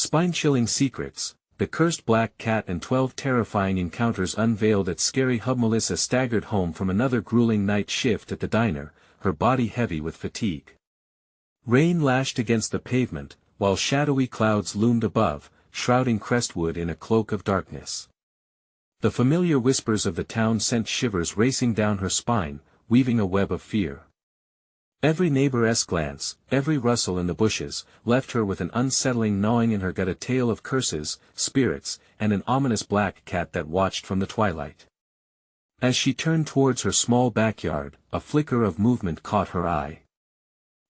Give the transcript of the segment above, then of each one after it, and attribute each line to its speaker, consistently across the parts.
Speaker 1: Spine-chilling secrets, the cursed black cat and 12 terrifying encounters unveiled at Scary Hub. Melissa staggered home from another grueling night shift at the diner, her body heavy with fatigue. Rain lashed against the pavement, while shadowy clouds loomed above, shrouding Crestwood in a cloak of darkness. The familiar whispers of the town sent shivers racing down her spine, weaving a web of fear. Every neighbor's glance, every rustle in the bushes, left her with an unsettling gnawing in her gut, a tale of curses, spirits, and an ominous black cat that watched from the twilight. As she turned towards her small backyard, a flicker of movement caught her eye.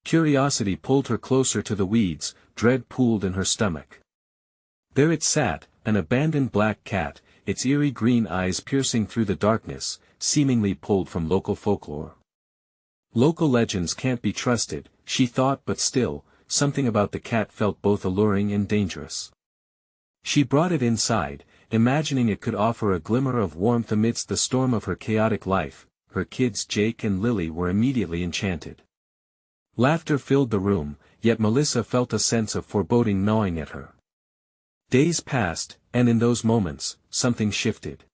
Speaker 1: Curiosity pulled her closer to the weeds, dread pooled in her stomach. There it sat, an abandoned black cat, its eerie green eyes piercing through the darkness, seemingly pulled from local folklore. Local legends can't be trusted, she thought, but still, something about the cat felt both alluring and dangerous. She brought it inside, imagining it could offer a glimmer of warmth amidst the storm of her chaotic life. Her kids Jake and Lily were immediately enchanted. Laughter filled the room, yet Melissa felt a sense of foreboding gnawing at her. Days passed, and in those moments, something shifted.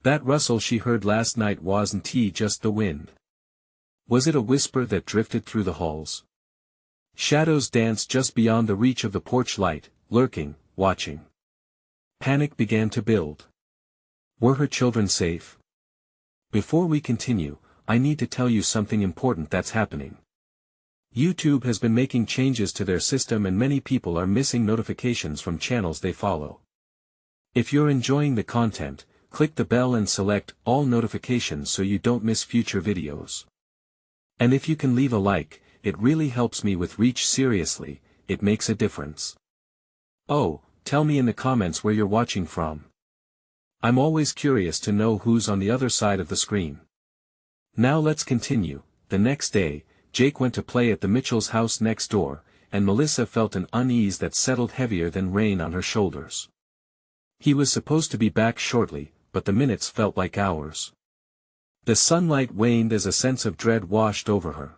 Speaker 1: That rustle she heard last night wasn't just the wind. Was it a whisper that drifted through the halls? Shadows danced just beyond the reach of the porch light, lurking, watching. Panic began to build. Were her children safe? Before we continue, I need to tell you something important that's happening. YouTube has been making changes to their system and many people are missing notifications from channels they follow. If you're enjoying the content, click the bell and select all notifications so you don't miss future videos. And if you can leave a like, it really helps me with reach. Seriously, it makes a difference. Oh, tell me in the comments where you're watching from. I'm always curious to know who's on the other side of the screen. Now let's continue. The next day, Jake went to play at the Mitchell's house next door, and Melissa felt an unease that settled heavier than rain on her shoulders. He was supposed to be back shortly, but the minutes felt like hours. The sunlight waned as a sense of dread washed over her.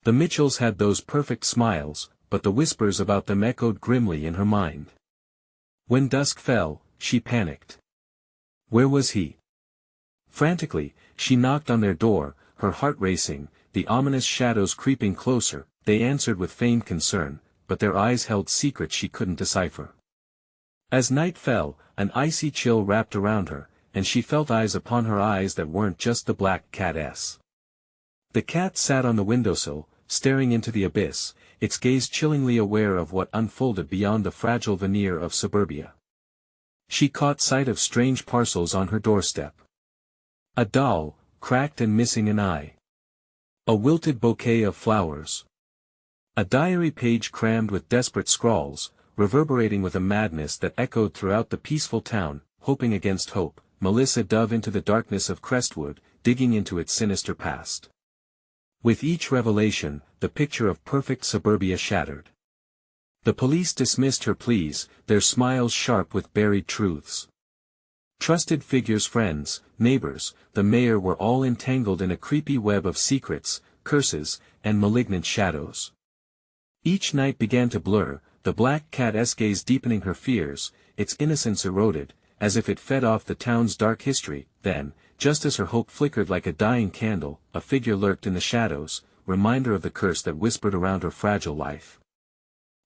Speaker 1: The Mitchells had those perfect smiles, but the whispers about them echoed grimly in her mind. When dusk fell, she panicked. Where was he? Frantically, she knocked on their door, her heart racing, the ominous shadows creeping closer. They answered with feigned concern, but their eyes held secrets she couldn't decipher. As night fell, an icy chill wrapped around her, and she felt eyes upon her eyes that weren't just the black cat's. The cat sat on the windowsill, staring into the abyss, its gaze chillingly aware of what unfolded beyond the fragile veneer of suburbia. She caught sight of strange parcels on her doorstep. A doll, cracked and missing an eye. A wilted bouquet of flowers. A diary page crammed with desperate scrawls, reverberating with a madness that echoed throughout the peaceful town. Hoping against hope, Melissa dove into the darkness of Crestwood, digging into its sinister past. With each revelation, the picture of perfect suburbia shattered. The police dismissed her pleas, their smiles sharp with buried truths. Trusted figures, friends, neighbors, the mayor were all entangled in a creepy web of secrets, curses, and malignant shadows. Each night began to blur, the black cat's gaze deepening her fears, its innocence eroded, as if it fed off the town's dark history. Then, just as her hope flickered like a dying candle, a figure lurked in the shadows, reminder of the curse that whispered around her fragile life.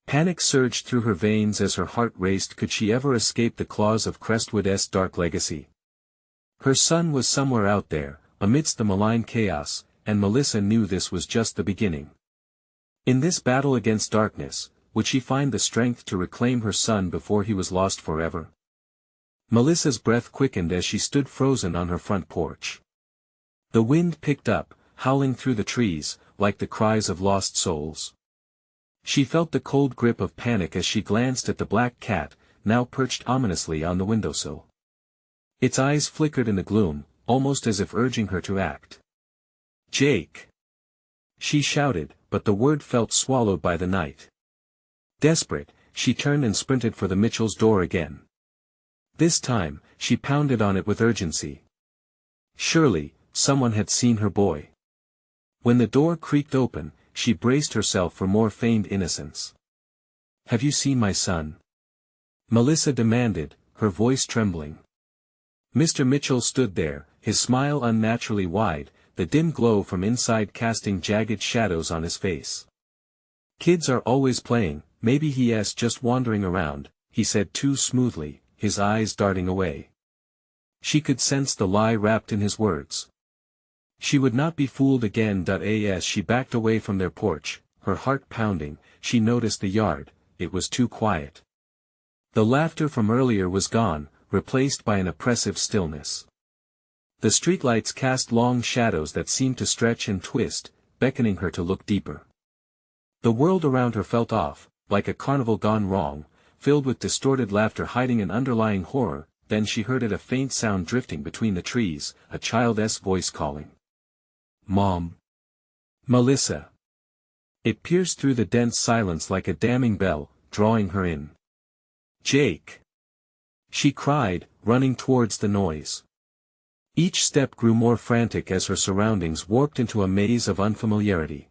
Speaker 1: Panic surged through her veins as her heart raced. Could she ever escape the claws of Crestwood's dark legacy? Her son was somewhere out there, amidst the malign chaos, and Melissa knew this was just the beginning. In this battle against darkness, would she find the strength to reclaim her son before he was lost forever? Melissa's breath quickened as she stood frozen on her front porch. The wind picked up, howling through the trees, like the cries of lost souls. She felt the cold grip of panic as she glanced at the black cat, now perched ominously on the windowsill. Its eyes flickered in the gloom, almost as if urging her to act. "Jake!" she shouted, but the word felt swallowed by the night. Desperate, she turned and sprinted for the Mitchells' door again. This time, she pounded on it with urgency. Surely, someone had seen her boy. When the door creaked open, she braced herself for more feigned innocence. Have you seen my son? Melissa demanded, her voice trembling. Mr. Mitchell stood there, his smile unnaturally wide, the dim glow from inside casting jagged shadows on his face. Kids are always playing, maybe he's just wandering around, he said too smoothly, his eyes darting away. She could sense the lie wrapped in his words. She would not be fooled again. As she backed away from their porch, her heart pounding, she noticed the yard, it was too quiet. The laughter from earlier was gone, replaced by an oppressive stillness. The streetlights cast long shadows that seemed to stretch and twist, beckoning her to look deeper. The world around her felt off, like a carnival gone wrong, filled with distorted laughter hiding an underlying horror. Then she heard a faint sound drifting between the trees, a child's voice calling. Mom. Melissa. It pierced through the dense silence like a damning bell, drawing her in. Jake. She cried, running towards the noise. Each step grew more frantic as her surroundings warped into a maze of unfamiliarity.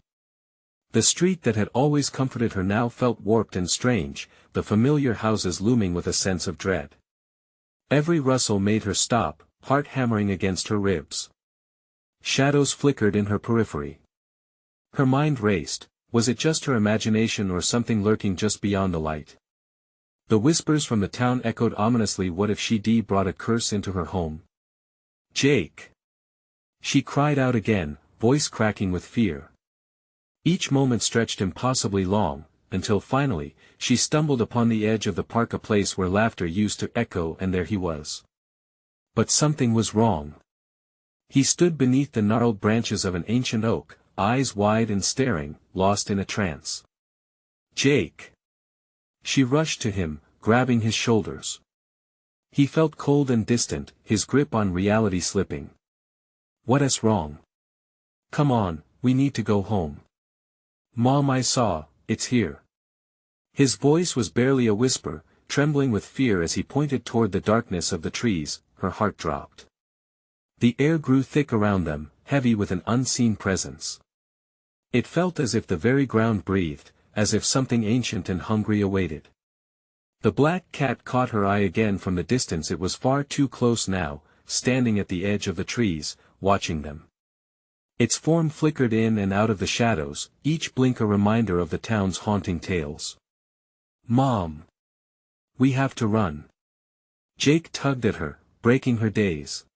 Speaker 1: The street that had always comforted her now felt warped and strange, the familiar houses looming with a sense of dread. Every rustle made her stop, heart hammering against her ribs. Shadows flickered in her periphery. Her mind raced, was it just her imagination or something lurking just beyond the light? The whispers from the town echoed ominously. What if she brought a curse into her home? Jake! She cried out again, voice cracking with fear. Each moment stretched impossibly long, until finally, she stumbled upon the edge of the park, a place where laughter used to echo, and there he was. But something was wrong. He stood beneath the gnarled branches of an ancient oak, eyes wide and staring, lost in a trance. Jake! She rushed to him, grabbing his shoulders. He felt cold and distant, his grip on reality slipping. What's wrong? Come on, we need to go home. Mom, I saw, it's here. His voice was barely a whisper, trembling with fear as he pointed toward the darkness of the trees. Her heart dropped. The air grew thick around them, heavy with an unseen presence. It felt as if the very ground breathed, as if something ancient and hungry awaited. The black cat caught her eye again from the distance. It was far too close now, standing at the edge of the trees, watching them. Its form flickered in and out of the shadows, each blink a reminder of the town's haunting tales. Mom! We have to run. Jake tugged at her, breaking her daze.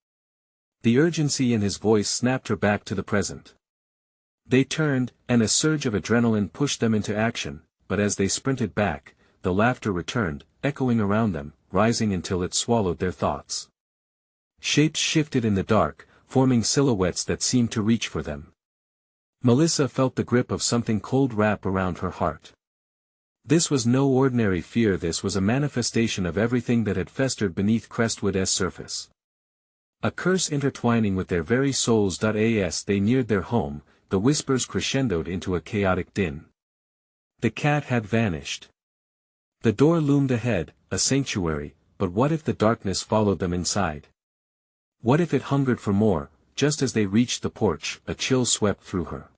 Speaker 1: The urgency in his voice snapped her back to the present. They turned, and a surge of adrenaline pushed them into action, but as they sprinted back, the laughter returned, echoing around them, rising until it swallowed their thoughts. Shapes shifted in the dark, forming silhouettes that seemed to reach for them. Melissa felt the grip of something cold wrap around her heart. This was no ordinary fear. This was a manifestation of everything that had festered beneath Crestwood's surface. A curse intertwining with their very souls. As they neared their home, the whispers crescendoed into a chaotic din. The cat had vanished. The door loomed ahead, a sanctuary, but what if the darkness followed them inside? What if it hungered for more? Just as they reached the porch, a chill swept through her.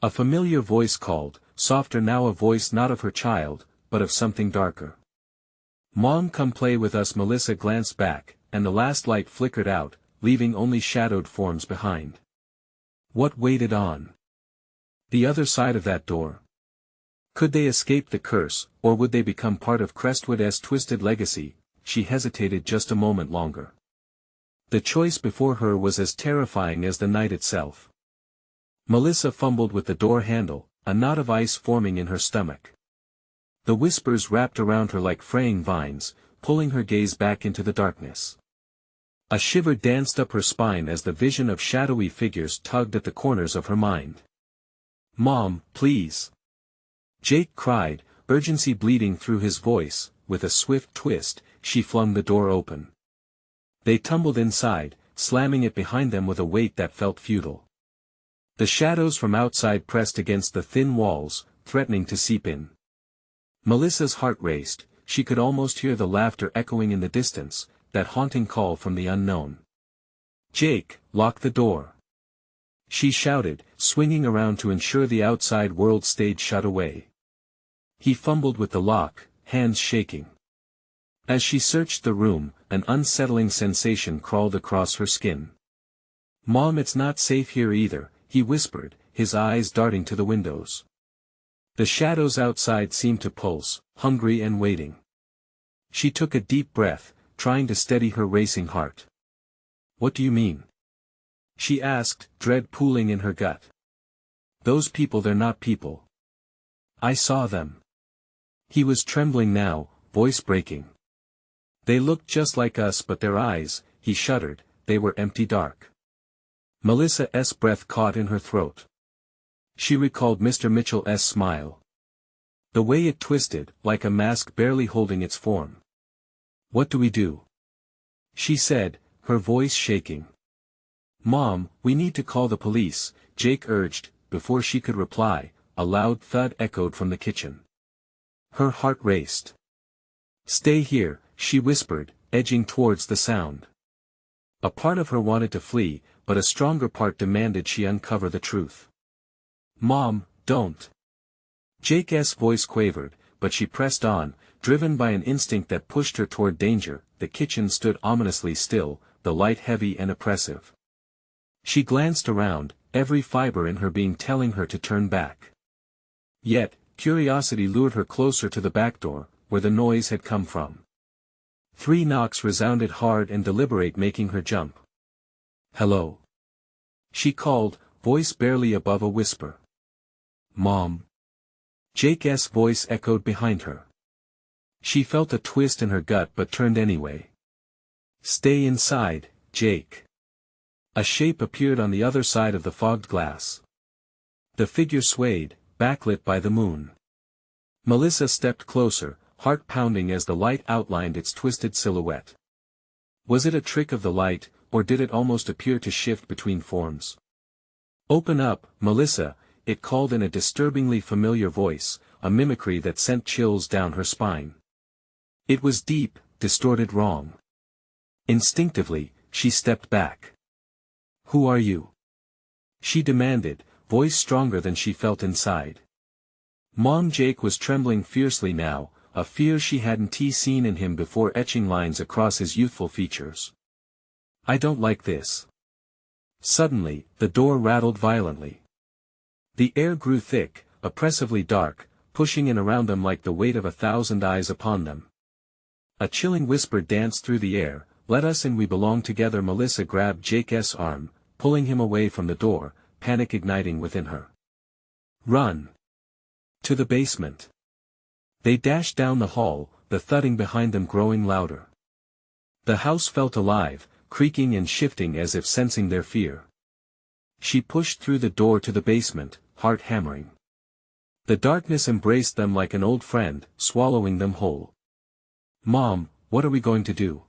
Speaker 1: A familiar voice called, softer now, a voice not of her child, but of something darker. Mom, come play with us. Melissa glanced back, and the last light flickered out, leaving only shadowed forms behind. What waited on the other side of that door? Could they escape the curse, or would they become part of Crestwood's twisted legacy? She hesitated just a moment longer. The choice before her was as terrifying as the night itself. Melissa fumbled with the door handle, a knot of ice forming in her stomach. The whispers wrapped around her like fraying vines, pulling her gaze back into the darkness. A shiver danced up her spine as the vision of shadowy figures tugged at the corners of her mind. Mom, please! Jake cried, urgency bleeding through his voice. With a swift twist, she flung the door open. They tumbled inside, slamming it behind them with a weight that felt futile. The shadows from outside pressed against the thin walls, threatening to seep in. Melissa's heart raced, she could almost hear the laughter echoing in the distance, that haunting call from the unknown. Jake, lock the door! She shouted, swinging around to ensure the outside world stayed shut away. He fumbled with the lock, hands shaking. As she searched the room, an unsettling sensation crawled across her skin. "Mom, it's not safe here either," he whispered, his eyes darting to the windows. The shadows outside seemed to pulse, hungry and waiting. She took a deep breath, trying to steady her racing heart. "What do you mean?" she asked, dread pooling in her gut. "Those people, they're not people. I saw them." He was trembling now, voice breaking. "They looked just like us, but their eyes," he shuddered, "they were empty, dark." Melissa's breath caught in her throat. She recalled Mr. Mitchell's smile. The way it twisted, like a mask barely holding its form. "What do we do?" she said, her voice shaking. "Mom, we need to call the police," Jake urged. Before she could reply, a loud thud echoed from the kitchen. Her heart raced. "Stay here," she whispered, edging towards the sound. A part of her wanted to flee, but a stronger part demanded she uncover the truth. "Mom, don't." Jake's voice quavered, but she pressed on, driven by an instinct that pushed her toward danger. The kitchen stood ominously still, the light heavy and oppressive. She glanced around, every fiber in her being telling her to turn back. Yet, curiosity lured her closer to the back door, where the noise had come from. 3 knocks resounded hard and deliberate, making her jump. "Hello?" she called, voice barely above a whisper. "Mom?" Jake's voice echoed behind her. She felt a twist in her gut but turned anyway. "Stay inside, Jake." A shape appeared on the other side of the fogged glass. The figure swayed, backlit by the moon. Melissa stepped closer, heart pounding as the light outlined its twisted silhouette. Was it a trick of the light, or did it almost appear to shift between forms? "Open up, Melissa," it called in a disturbingly familiar voice, a mimicry that sent chills down her spine. It was deep, distorted, wrong. Instinctively, she stepped back. "Who are you?" she demanded, voice stronger than she felt inside. Mom. Jake was trembling fiercely now, a fear she hadn't seen in him before etching lines across his youthful features. "I don't like this." Suddenly, the door rattled violently. The air grew thick, oppressively dark, pushing in around them like the weight of 1,000 eyes upon them. A chilling whisper danced through the air, "Let us in, we belong together." Melissa grabbed Jake's arm, pulling him away from the door, panic igniting within her. "Run! To the basement!" They dashed down the hall, the thudding behind them growing louder. The house felt alive, creaking and shifting as if sensing their fear. She pushed through the door to the basement, heart hammering. The darkness embraced them like an old friend, swallowing them whole. "Mom, what are we going to do?"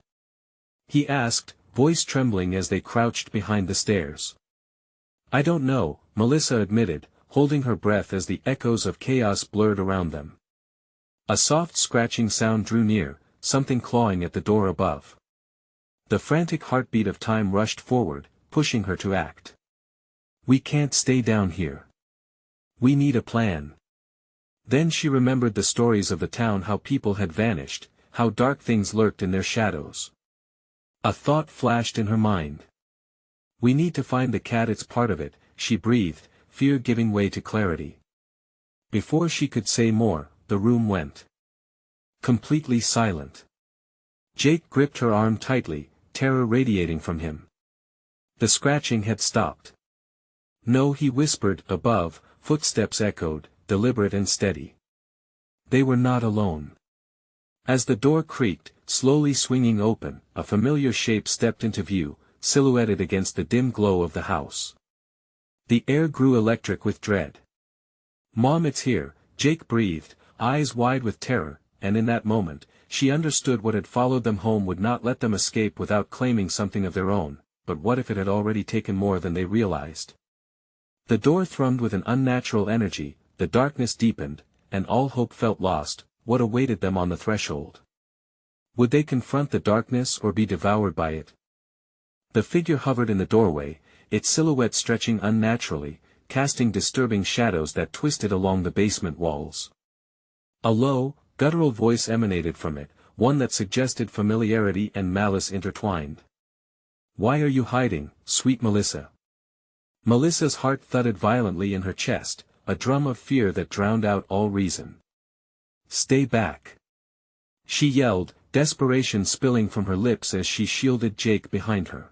Speaker 1: he asked, voice trembling as they crouched behind the stairs. "I don't know," Melissa admitted, holding her breath as the echoes of chaos blurred around them. A soft scratching sound drew near, something clawing at the door above. The frantic heartbeat of time rushed forward, pushing her to act. "We can't stay down here. We need a plan." Then she remembered the stories of the town, how people had vanished, how dark things lurked in their shadows. A thought flashed in her mind. "We need to find the cat, it's part of it," she breathed, fear giving way to clarity. Before she could say more, the room went completely silent. Jake gripped her arm tightly, terror radiating from him. The scratching had stopped. "No," he whispered. Above, footsteps echoed, deliberate and steady. They were not alone. As the door creaked, slowly swinging open, a familiar shape stepped into view, silhouetted against the dim glow of the house. The air grew electric with dread. "Mom, it's here," Jake breathed, eyes wide with terror, and in that moment, she understood what had followed them home would not let them escape without claiming something of their own, but what if it had already taken more than they realized? The door thrummed with an unnatural energy, the darkness deepened, and all hope felt lost. What awaited them on the threshold? Would they confront the darkness or be devoured by it? The figure hovered in the doorway, its silhouette stretching unnaturally, casting disturbing shadows that twisted along the basement walls. A low, guttural voice emanated from it, one that suggested familiarity and malice intertwined. "Why are you hiding, sweet Melissa?" Melissa's heart thudded violently in her chest, a drum of fear that drowned out all reason. "Stay back!" she yelled, desperation spilling from her lips as she shielded Jake behind her.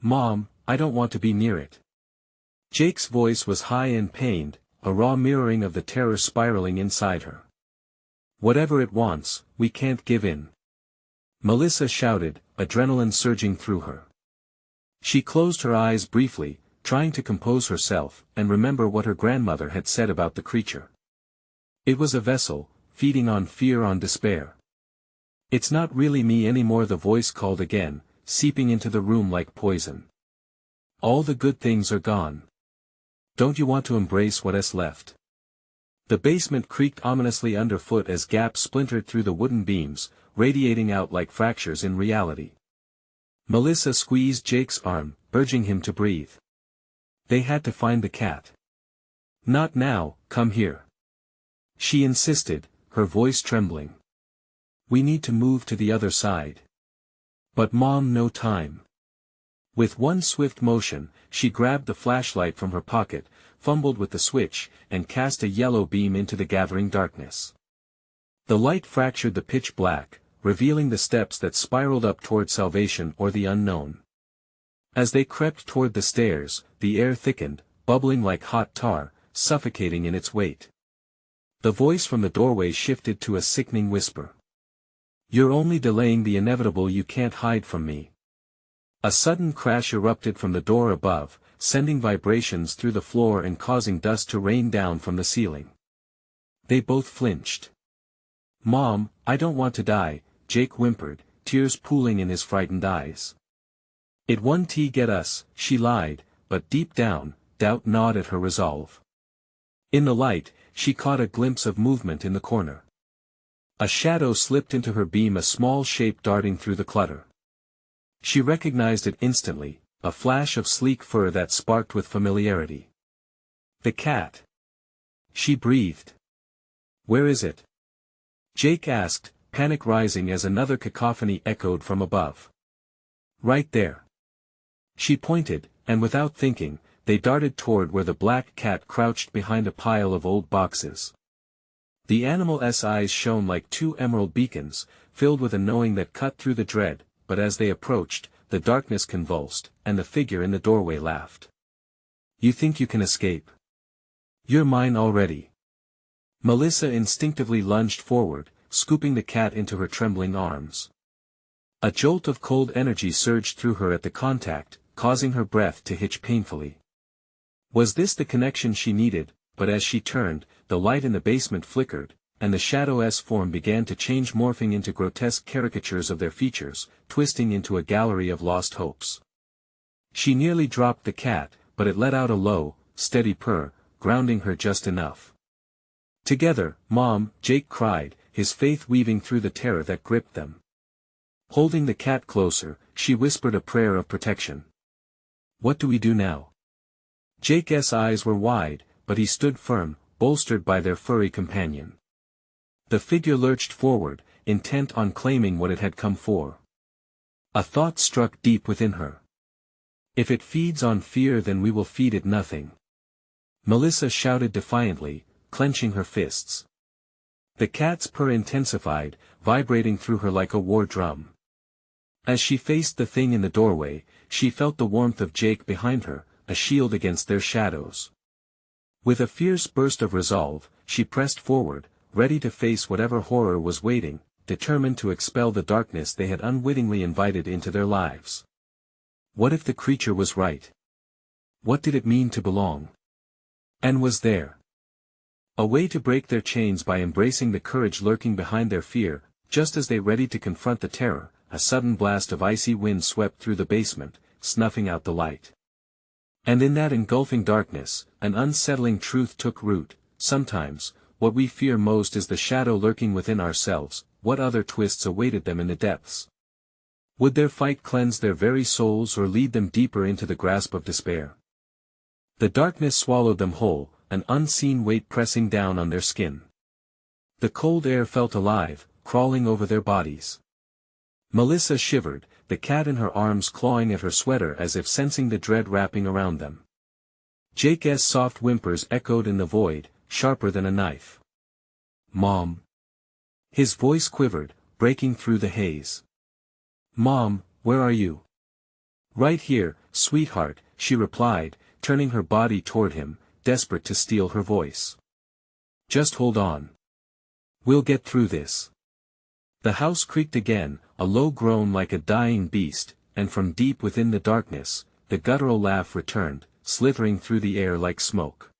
Speaker 1: "Mom, I don't want to be near it." Jake's voice was high and pained, a raw mirroring of the terror spiraling inside her. "Whatever it wants, we can't give in," Melissa shouted, adrenaline surging through her. She closed her eyes briefly, trying to compose herself, and remember what her grandmother had said about the creature. It was a vessel, feeding on fear, on despair. "It's not really me anymore," the voice called again, seeping into the room like poison. "All the good things are gone. Don't you want to embrace what's left?" The basement creaked ominously underfoot as gaps splintered through the wooden beams, radiating out like fractures in reality. Melissa squeezed Jake's arm, urging him to breathe. They had to find the cat. "Not now, come here," she insisted, her voice trembling. "We need to move to the other side." "But Mom, no time." With one swift motion, she grabbed the flashlight from her pocket, fumbled with the switch, and cast a yellow beam into the gathering darkness. The light fractured the pitch black, revealing the steps that spiraled up toward salvation or the unknown. As they crept toward the stairs, the air thickened, bubbling like hot tar, suffocating in its weight. The voice from the doorway shifted to a sickening whisper. "You're only delaying the inevitable. You can't hide from me." A sudden crash erupted from the door above, sending vibrations through the floor and causing dust to rain down from the ceiling. They both flinched. "Mom, I don't want to die," Jake whimpered, tears pooling in his frightened eyes. "It won't get us," she lied, but deep down, doubt gnawed at her resolve. In the light, she caught a glimpse of movement in the corner. A shadow slipped into her beam, a small shape darting through the clutter. She recognized it instantly, a flash of sleek fur that sparked with familiarity. "The cat!" she breathed. "Where is it?" Jake asked, panic rising as another cacophony echoed from above. "Right there." She pointed, and without thinking, they darted toward where the black cat crouched behind a pile of old boxes. The animal's eyes shone like two emerald beacons, filled with a knowing that cut through the dread, but as they approached, the darkness convulsed, and the figure in the doorway laughed. "You think you can escape? You're mine already." Melissa instinctively lunged forward, scooping the cat into her trembling arms. A jolt of cold energy surged through her at the contact, causing her breath to hitch painfully. Was this the connection she needed? But as she turned, the light in the basement flickered, and the shadow's form began to change, morphing into grotesque caricatures of their features, twisting into a gallery of lost hopes. She nearly dropped the cat, but it let out a low, steady purr, grounding her just enough. "Together, Mom," Jake cried, his faith weaving through the terror that gripped them. Holding the cat closer, she whispered a prayer of protection. "What do we do now?" Jake's eyes were wide, but he stood firm, bolstered by their furry companion. The figure lurched forward, intent on claiming what it had come for. A thought struck deep within her. "If it feeds on fear, then we will feed it nothing." Melissa shouted defiantly, clenching her fists. The cat's purr intensified, vibrating through her like a war drum. As she faced the thing in the doorway, she felt the warmth of Jake behind her, a shield against their shadows. With a fierce burst of resolve, she pressed forward, ready to face whatever horror was waiting, determined to expel the darkness they had unwittingly invited into their lives. What if the creature was right? What did it mean to belong? And was there a way to break their chains by embracing the courage lurking behind their fear? Just as they ready to confront the terror, a sudden blast of icy wind swept through the basement, snuffing out the light. And in that engulfing darkness, an unsettling truth took root. Sometimes, what we fear most is the shadow lurking within ourselves. What other twists awaited them in the depths? Would their fight cleanse their very souls or lead them deeper into the grasp of despair? The darkness swallowed them whole, an unseen weight pressing down on their skin. The cold air felt alive, crawling over their bodies. Melissa shivered, the cat in her arms clawing at her sweater as if sensing the dread wrapping around them. Jake's soft whimpers echoed in the void, sharper than a knife. "Mom." His voice quivered, breaking through the haze. "Mom, where are you?" "Right here, sweetheart," she replied, turning her body toward him, desperate to steal her voice. "Just hold on. We'll get through this." The house creaked again, a low groan like a dying beast, and from deep within the darkness, the guttural laugh returned, slithering through the air like smoke.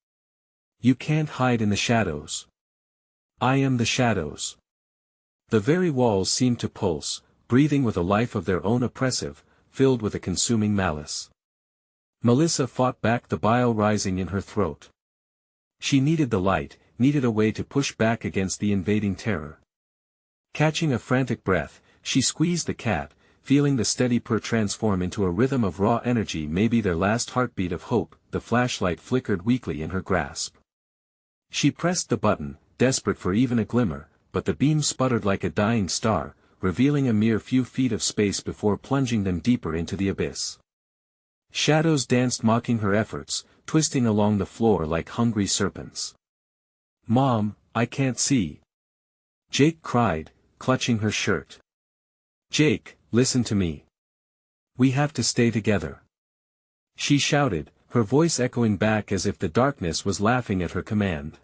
Speaker 1: "You can't hide in the shadows. I am the shadows." The very walls seemed to pulse, breathing with a life of their own oppressive, filled with a consuming malice. Melissa fought back the bile rising in her throat. She needed the light, needed a way to push back against the invading terror. Catching a frantic breath, she squeezed the cat, feeling the steady purr transform into a rhythm of raw energy, maybe their last heartbeat of hope. The flashlight flickered weakly in her grasp. She pressed the button, desperate for even a glimmer, but the beam sputtered like a dying star, revealing a mere few feet of space before plunging them deeper into the abyss. Shadows danced mocking her efforts, twisting along the floor like hungry serpents. "Mom, I can't see," Jake cried, clutching her shirt. "Jake, listen to me. We have to stay together," she shouted, her voice echoing back as if the darkness was laughing at her command.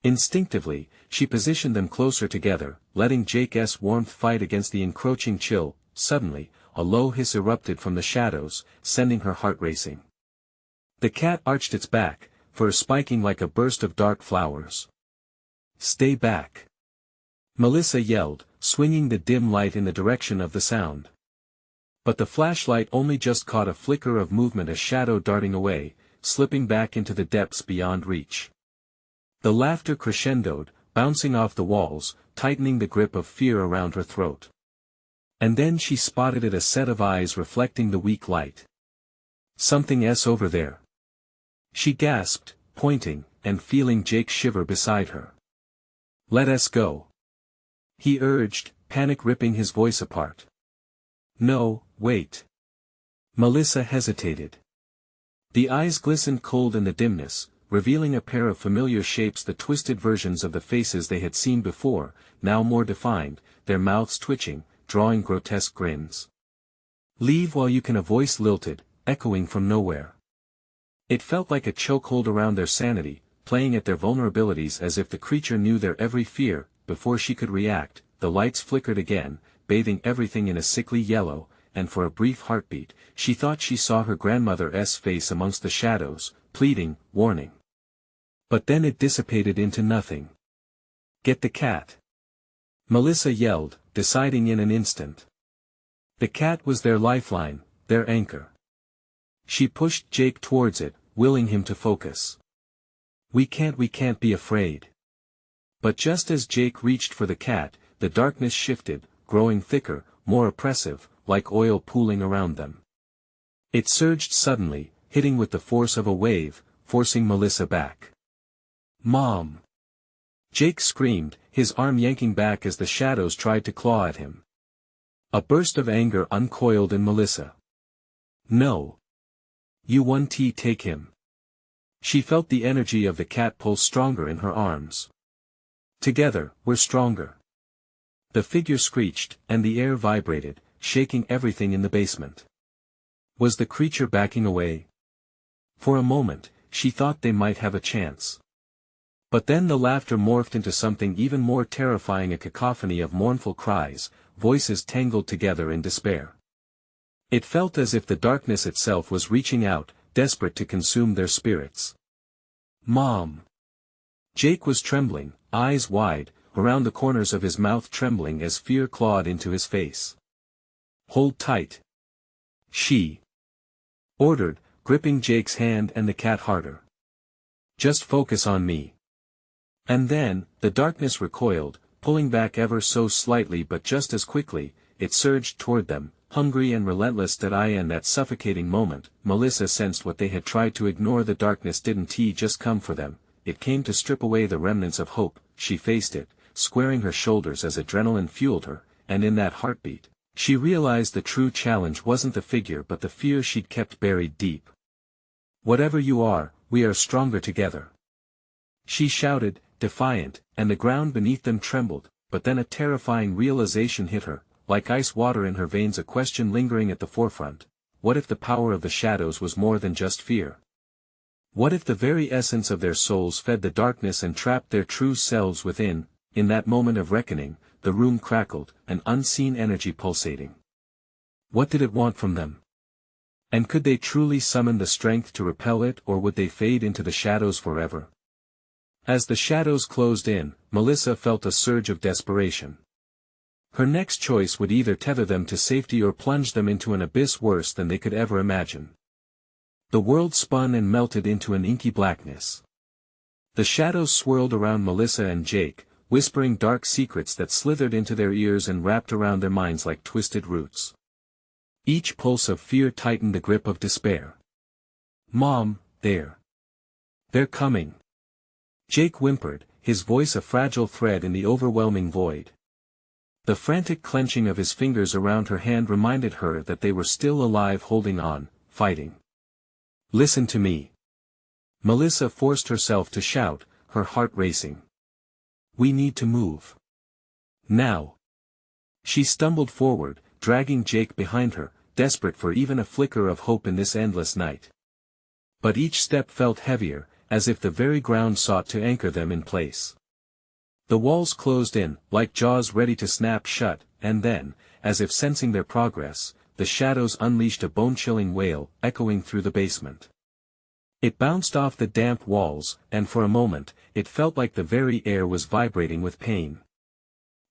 Speaker 1: Instinctively, she positioned them closer together, letting Jake's warmth fight against the encroaching chill. Suddenly, a low hiss erupted from the shadows, sending her heart racing. The cat arched its back, fur spiking like a burst of dark flowers. "Stay back!" Melissa yelled, swinging the dim light in the direction of the sound. But the flashlight only just caught a flicker of movement, a shadow darting away, slipping back into the depths beyond reach. The laughter crescendoed, bouncing off the walls, tightening the grip of fear around her throat. And then she spotted a set of eyes reflecting the weak light. "Something's over there," she gasped, pointing, and feeling Jake shiver beside her. "Let us go," he urged, panic ripping his voice apart. "No, wait." Melissa hesitated. The eyes glistened cold in the dimness, revealing a pair of familiar shapes, the twisted versions of the faces they had seen before, now more defined, their mouths twitching, drawing grotesque grins. "Leave while you can," a voice lilted, echoing from nowhere. It felt like a chokehold around their sanity, playing at their vulnerabilities as if the creature knew their every fear. Before she could react, the lights flickered again, bathing everything in a sickly yellow, and for a brief heartbeat, she thought she saw her grandmother's face amongst the shadows, pleading, warning. But then it dissipated into nothing. "Get the cat!" Melissa yelled, deciding in an instant. The cat was their lifeline, their anchor. She pushed Jake towards it, willing him to focus. We can't be afraid." But just as Jake reached for the cat, the darkness shifted, growing thicker, more oppressive, like oil pooling around them. It surged suddenly, hitting with the force of a wave, forcing Melissa back. "Mom!" Jake screamed, his arm yanking back as the shadows tried to claw at him. A burst of anger uncoiled in Melissa. "No! You won't take him." She felt the energy of the cat pulse stronger in her arms. "Together, we're stronger." The figure screeched, and the air vibrated, shaking everything in the basement. Was the creature backing away? For a moment, she thought they might have a chance. But then the laughter morphed into something even more terrifying, a cacophony of mournful cries, voices tangled together in despair. It felt as if the darkness itself was reaching out, desperate to consume their spirits. "Mom!" Jake was trembling, eyes wide, around the corners of his mouth trembling as fear clawed into his face. "Hold tight," she ordered, gripping Jake's hand and the cat harder. "Just focus on me." And then, the darkness recoiled, pulling back ever so slightly, but just as quickly, it surged toward them, hungry and relentless. In that suffocating moment, Melissa sensed what they had tried to ignore. The darkness didn't just come for them, it came to strip away the remnants of hope. She faced it, squaring her shoulders as adrenaline fueled her, and in that heartbeat, she realized the true challenge wasn't the figure but the fear she'd kept buried deep. "Whatever you are, we are stronger together," she shouted, defiant, and the ground beneath them trembled, but then a terrifying realization hit her, like ice water in her veins, a question lingering at the forefront. What if the power of the shadows was more than just fear? What if the very essence of their souls fed the darkness and trapped their true selves within? In that moment of reckoning, the room crackled, an unseen energy pulsating. What did it want from them? And could they truly summon the strength to repel it, or would they fade into the shadows forever? As the shadows closed in, Melissa felt a surge of desperation. Her next choice would either tether them to safety or plunge them into an abyss worse than they could ever imagine. The world spun and melted into an inky blackness. The shadows swirled around Melissa and Jake, whispering dark secrets that slithered into their ears and wrapped around their minds like twisted roots. Each pulse of fear tightened the grip of despair. "Mom, they're coming," Jake whimpered, his voice a fragile thread in the overwhelming void. The frantic clenching of his fingers around her hand reminded her that they were still alive, holding on, fighting. "Listen to me," Melissa forced herself to shout, her heart racing. "We need to move. Now." She stumbled forward, dragging Jake behind her, desperate for even a flicker of hope in this endless night. But each step felt heavier, as if the very ground sought to anchor them in place. The walls closed in, like jaws ready to snap shut, and then, as if sensing their progress, the shadows unleashed a bone-chilling wail, echoing through the basement. It bounced off the damp walls, and for a moment, it felt like the very air was vibrating with pain.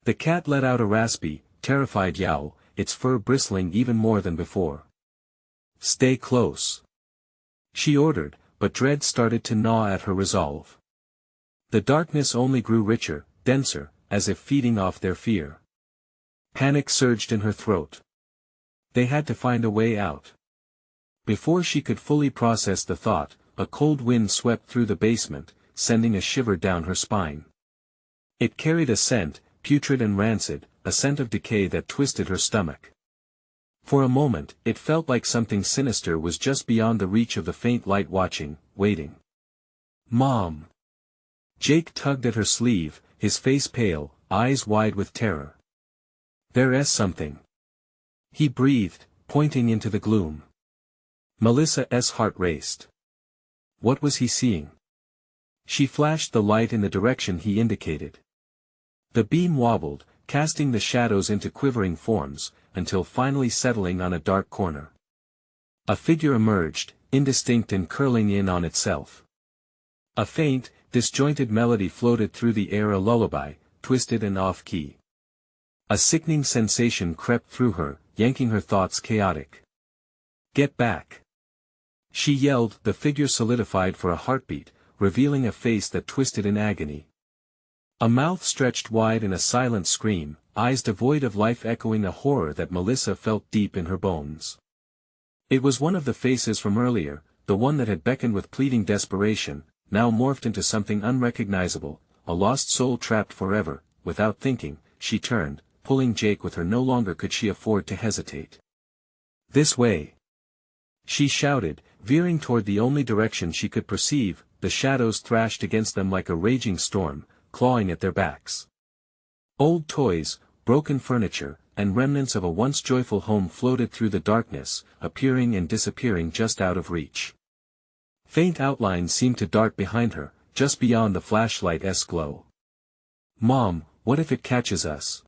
Speaker 1: The cat let out a raspy, terrified yowl, its fur bristling even more than before. "Stay close," she ordered, but dread started to gnaw at her resolve. The darkness only grew richer, denser, as if feeding off their fear. Panic surged in her throat. They had to find a way out. Before she could fully process the thought, a cold wind swept through the basement, sending a shiver down her spine. It carried a scent, putrid and rancid, a scent of decay that twisted her stomach. For a moment, it felt like something sinister was just beyond the reach of the faint light, watching, waiting. "Mom!" Jake tugged at her sleeve, his face pale, eyes wide with terror. "There's something," he breathed, pointing into the gloom. Melissa's heart raced. What was he seeing? She flashed the light in the direction he indicated. The beam wobbled, casting the shadows into quivering forms, until finally settling on a dark corner. A figure emerged, indistinct and curling in on itself. A faint, disjointed melody floated through the air, a lullaby, twisted and off-key. A sickening sensation crept through her, yanking her thoughts chaotic. "Get back!" she yelled. The figure solidified for a heartbeat, revealing a face that twisted in agony. A mouth stretched wide in a silent scream, eyes devoid of life echoing a horror that Melissa felt deep in her bones. It was one of the faces from earlier, the one that had beckoned with pleading desperation, now morphed into something unrecognizable, a lost soul trapped forever. Without thinking, she turned, pulling Jake with her. No longer could she afford to hesitate. "This way!" she shouted, veering toward the only direction she could perceive. The shadows thrashed against them like a raging storm, clawing at their backs. Old toys, broken furniture, and remnants of a once joyful home floated through the darkness, appearing and disappearing just out of reach. Faint outlines seemed to dart behind her, just beyond the flashlight's glow. "Mom, what if it catches us?"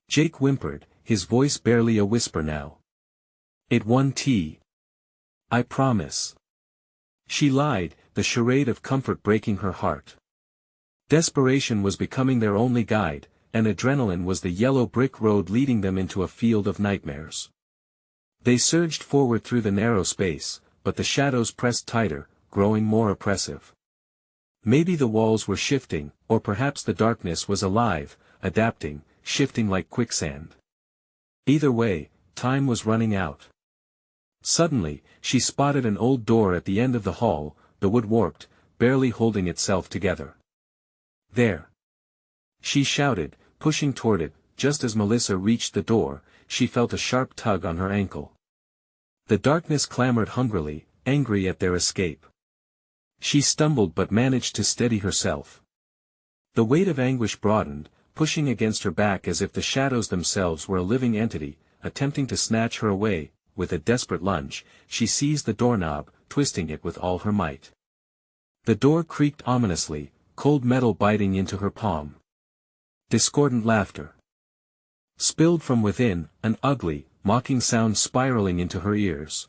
Speaker 1: Jake whimpered, his voice barely a whisper now. "It won't. I promise." She lied, the charade of comfort breaking her heart. Desperation was becoming their only guide, and adrenaline was the yellow brick road leading them into a field of nightmares. They surged forward through the narrow space, but the shadows pressed tighter, growing more oppressive. Maybe the walls were shifting, or perhaps the darkness was alive, adapting, shifting like quicksand. Either way, time was running out. Suddenly, she spotted an old door at the end of the hall, the wood warped, barely holding itself together. "There!" She shouted, pushing toward it. Just as Melissa reached the door, she felt a sharp tug on her ankle. The darkness clamored hungrily, angry at their escape. She stumbled but managed to steady herself. The weight of anguish broadened, pushing against her back as if the shadows themselves were a living entity, attempting to snatch her away. With a desperate lunge, she seized the doorknob, twisting it with all her might. The door creaked ominously, cold metal biting into her palm. Discordant laughter spilled from within, an ugly, mocking sound spiraling into her ears.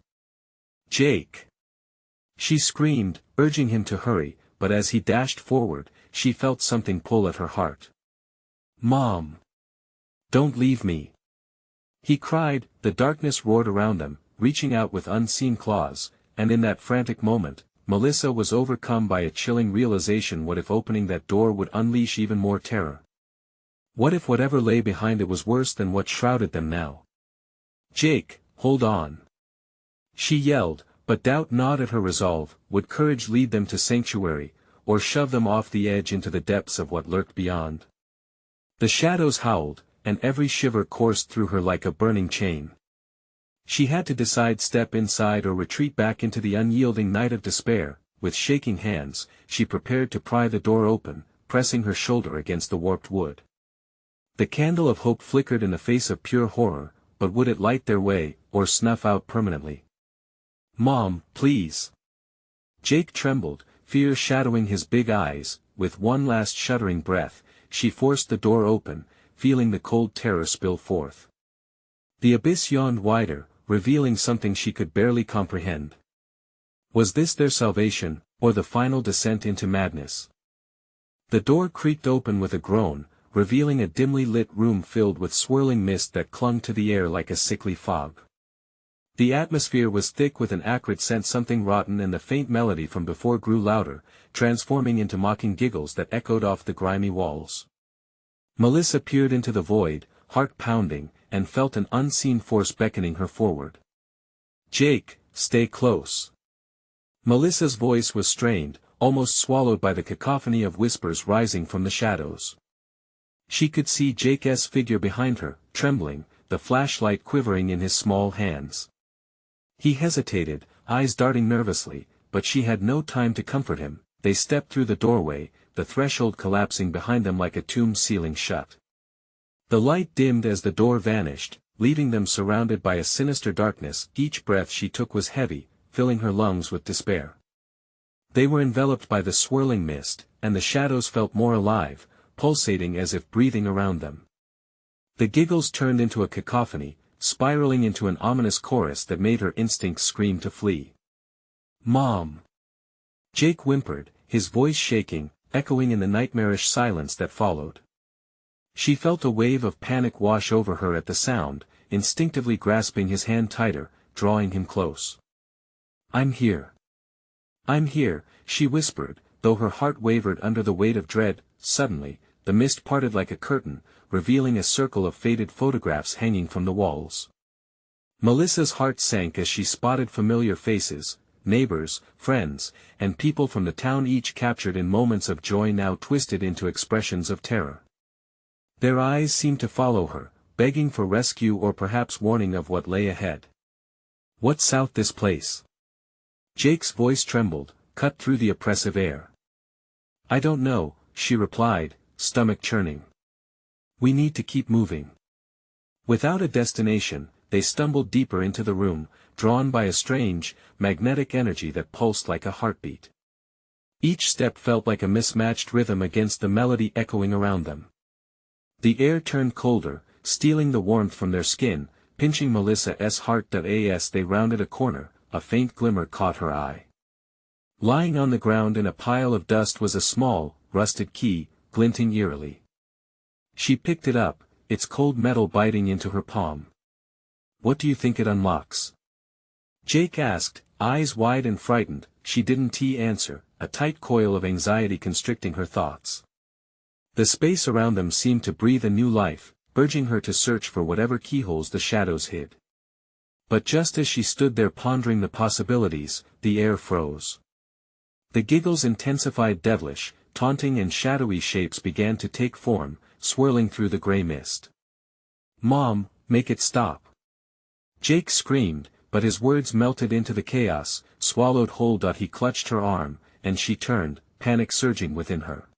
Speaker 1: "Jake!" She screamed, urging him to hurry, but as he dashed forward, she felt something pull at her heart. "Mom! Don't leave me!" He cried. The darkness roared around them, reaching out with unseen claws, and in that frantic moment, Melissa was overcome by a chilling realization: what if opening that door would unleash even more terror? What if whatever lay behind it was worse than what shrouded them now? "Jake, hold on!" she yelled, but doubt gnawed at her resolve. Would courage lead them to sanctuary, or shove them off the edge into the depths of what lurked beyond? The shadows howled, and every shiver coursed through her like a burning chain. She had to decide: step inside or retreat back into the unyielding night of despair. With shaking hands, she prepared to pry the door open, pressing her shoulder against the warped wood. The candle of hope flickered in the face of pure horror, but would it light their way, or snuff out permanently? "Mom, please!" Jake trembled, fear shadowing his big eyes. With one last shuddering breath, she forced the door open, feeling the cold terror spill forth. The abyss yawned wider, revealing something she could barely comprehend. Was this their salvation, or the final descent into madness? The door creaked open with a groan, revealing a dimly lit room filled with swirling mist that clung to the air like a sickly fog. The atmosphere was thick with an acrid scent, something rotten, and the faint melody from before grew louder, transforming into mocking giggles that echoed off the grimy walls. Melissa peered into the void, heart pounding, and felt an unseen force beckoning her forward. "Jake, stay close." Melissa's voice was strained, almost swallowed by the cacophony of whispers rising from the shadows. She could see Jake's figure behind her, trembling, the flashlight quivering in his small hands. He hesitated, eyes darting nervously, but she had no time to comfort him. They stepped through the doorway, the threshold collapsing behind them like a tomb sealing shut. The light dimmed as the door vanished, leaving them surrounded by a sinister darkness. Each breath she took was heavy, filling her lungs with despair. They were enveloped by the swirling mist, and the shadows felt more alive, pulsating as if breathing around them. The giggles turned into a cacophony, spiraling into an ominous chorus that made her instincts scream to flee. "Mom!" Jake whimpered, his voice shaking, echoing in the nightmarish silence that followed. She felt a wave of panic wash over her at the sound, instinctively grasping his hand tighter, drawing him close. "I'm here. I'm here," she whispered, though her heart wavered under the weight of dread. Suddenly, the mist parted like a curtain, revealing a circle of faded photographs hanging from the walls. Melissa's heart sank as she spotted familiar faces, neighbors, friends, and people from the town, each captured in moments of joy now twisted into expressions of terror. Their eyes seemed to follow her, begging for rescue or perhaps warning of what lay ahead. "What's out this place?" Jake's voice trembled, cut through the oppressive air. "I don't know," she replied, stomach churning. "We need to keep moving." Without a destination, they stumbled deeper into the room, drawn by a strange, magnetic energy that pulsed like a heartbeat. Each step felt like a mismatched rhythm against the melody echoing around them. The air turned colder, stealing the warmth from their skin, pinching Melissa's heart. As they rounded a corner, a faint glimmer caught her eye. Lying on the ground in a pile of dust was a small, rusted key, glinting eerily. She picked it up, its cold metal biting into her palm. "What do you think it unlocks?" Jake asked, eyes wide and frightened. She didn't answer, a tight coil of anxiety constricting her thoughts. The space around them seemed to breathe a new life, urging her to search for whatever keyholes the shadows hid. But just as she stood there pondering the possibilities, the air froze. The giggles intensified devilish, taunting and shadowy shapes began to take form, swirling through the gray mist. "Mom, make it stop!" Jake screamed, but his words melted into the chaos, swallowed whole. He clutched her arm, and she turned, panic surging within her.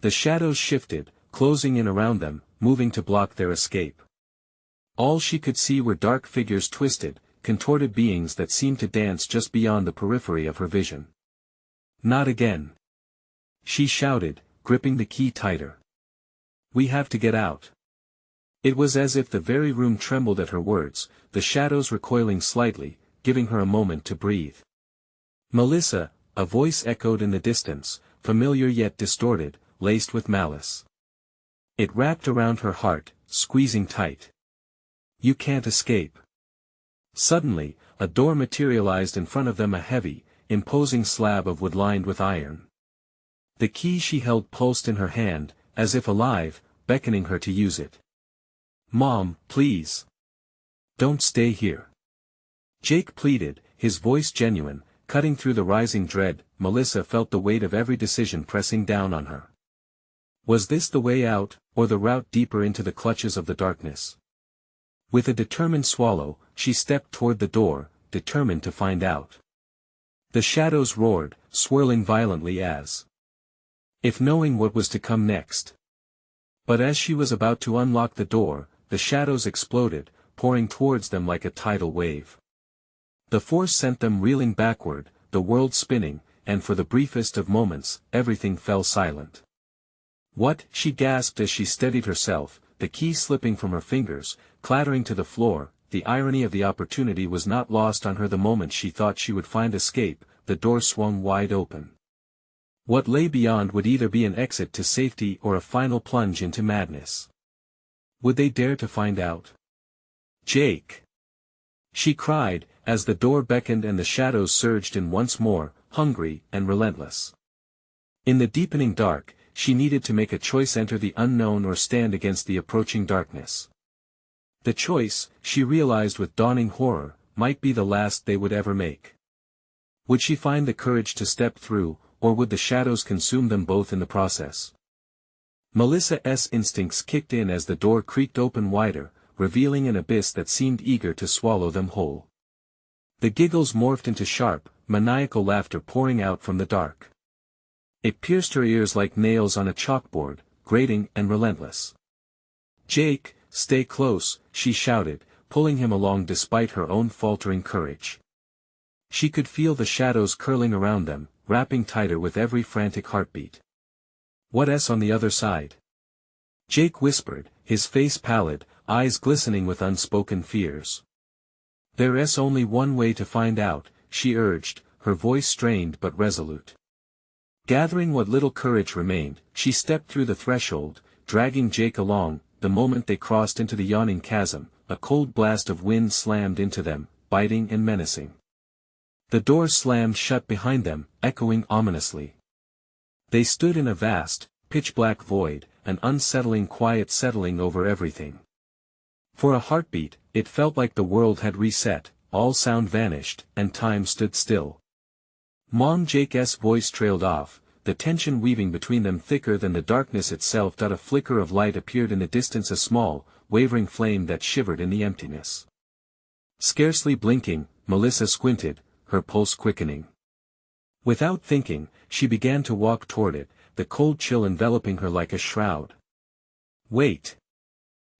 Speaker 1: The shadows shifted, closing in around them, moving to block their escape. All she could see were dark figures, twisted, contorted beings that seemed to dance just beyond the periphery of her vision. "Not again!" she shouted, gripping the key tighter. "We have to get out." It was as if the very room trembled at her words, the shadows recoiling slightly, giving her a moment to breathe. "Melissa," a voice echoed in the distance, familiar yet distorted, laced with malice. It wrapped around her heart, squeezing tight. "You can't escape." Suddenly, a door materialized in front of them, a heavy, imposing slab of wood lined with iron. The key she held pulsed in her hand, as if alive, beckoning her to use it. "Mom, please. Don't stay here." Jake pleaded, his voice genuine, cutting through the rising dread. Melissa felt the weight of every decision pressing down on her. Was this the way out, or the route deeper into the clutches of the darkness? With a determined swallow, she stepped toward the door, determined to find out. The shadows roared, swirling violently as if knowing what was to come next. But as she was about to unlock the door, the shadows exploded, pouring towards them like a tidal wave. The force sent them reeling backward, the world spinning, and for the briefest of moments, everything fell silent. "What?" she gasped as she steadied herself, the key slipping from her fingers, clattering to the floor. The irony of the opportunity was not lost on her. The moment she thought she would find escape, the door swung wide open. What lay beyond would either be an exit to safety or a final plunge into madness. Would they dare to find out? "Jake!" she cried, as the door beckoned and the shadows surged in once more, hungry and relentless. In the deepening dark, she needed to make a choice: enter the unknown or stand against the approaching darkness. The choice, she realized with dawning horror, might be the last they would ever make. Would she find the courage to step through, or would the shadows consume them both in the process? Melissa's instincts kicked in as the door creaked open wider, revealing an abyss that seemed eager to swallow them whole. The giggles morphed into sharp, maniacal laughter pouring out from the dark. It pierced her ears like nails on a chalkboard, grating and relentless. "Jake, stay close," she shouted, pulling him along despite her own faltering courage. She could feel the shadows curling around them, wrapping tighter with every frantic heartbeat. "What's on the other side?" Jake whispered, his face pallid, eyes glistening with unspoken fears. "There's only one way to find out," she urged, her voice strained but resolute. Gathering what little courage remained, she stepped through the threshold, dragging Jake along. The moment they crossed into the yawning chasm, a cold blast of wind slammed into them, biting and menacing. The door slammed shut behind them, echoing ominously. They stood in a vast, pitch-black void, an unsettling quiet settling over everything. For a heartbeat, it felt like the world had reset, all sound vanished, and time stood still. "Mom!" Jake's voice trailed off, the tension weaving between them thicker than the darkness itself. A flicker of light appeared in the distance, a small, wavering flame that shivered in the emptiness. Scarcely blinking, Melissa squinted, her pulse quickening. Without thinking, she began to walk toward it, the cold chill enveloping her like a shroud. "Wait!"